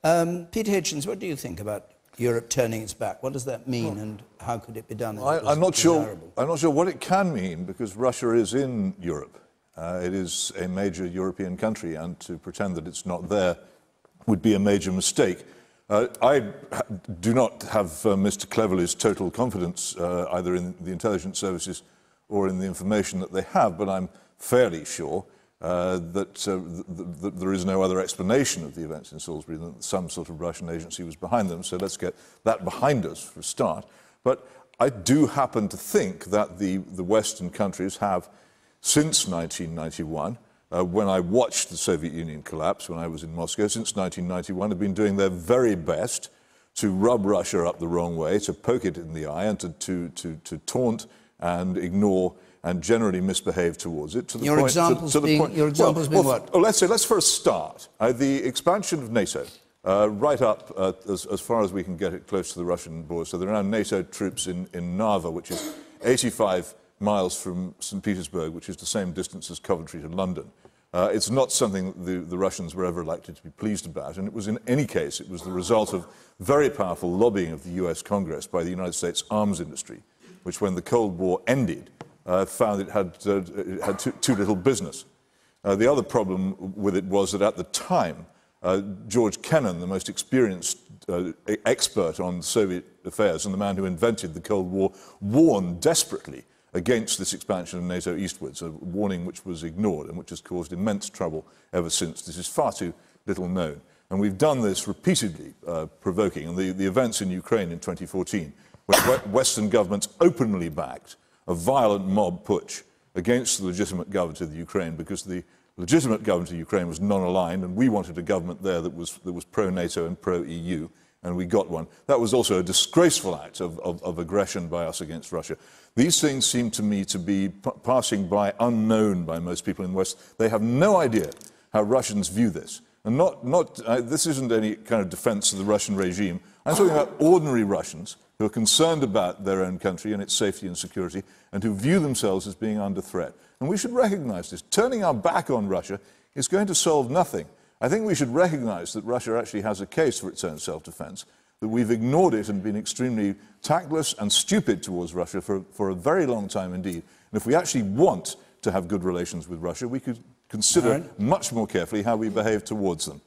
Peter Hitchens, what do you think about Europe turning its back? What does that mean, and how could it be done? I'm not sure what it can mean, because Russia is in Europe. It is a major European country, and to pretend that it's not there would be a major mistake. I do not have Mr. Cleverly's total confidence either in the intelligence services or in the information that they have, but I'm fairly sure that there is no other explanation of the events in Salisbury than that some sort of Russian agency was behind them. So let's get that behind us for a start. But I do happen to think that the Western countries have, since 1991, when I watched the Soviet Union collapse, when I was in Moscow, since 1991, have been doing their very best to rub Russia up the wrong way, to poke it in the eye, and to taunt and ignore and generally misbehave towards it. Your examples being what? Let's first start. The expansion of NATO, right up as far as we can get it close to the Russian border. So there are now NATO troops in Narva, which is 85 miles from St. Petersburg, which is the same distance as Coventry to London. It's not something the Russians were ever likely to be pleased about, and it was, in any case, it was the result of very powerful lobbying of the US Congress by the United States arms industry, which, when the Cold War ended, found it had too little business. The other problem with it was that at the time, George Kennan, the most experienced expert on Soviet affairs and the man who invented the Cold War, warned desperately against this expansion of NATO eastwards, a warning which was ignored and which has caused immense trouble ever since. This is far too little known. And we've done this repeatedly, provoking. And the events in Ukraine in 2014, when Western governments openly backed a violent mob putsch against the legitimate government of the Ukraine, because the legitimate government of Ukraine was non-aligned, and we wanted a government there that was pro-NATO and pro-EU, and we got one. That was also a disgraceful act of aggression by us against Russia. These things seem to me to be passing by unknown by most people in the West. They have no idea how Russians view this. And this isn't any kind of defense of the Russian regime. I'm talking about ordinary Russians who are concerned about their own country and its safety and security, and who view themselves as being under threat. And we should recognize this. Turning our back on Russia is going to solve nothing. I think we should recognize that Russia actually has a case for its own self-defense, that we've ignored it and been extremely tactless and stupid towards Russia for a very long time indeed. And if we actually want to have good relations with Russia, we could consider much more carefully how we behave towards them.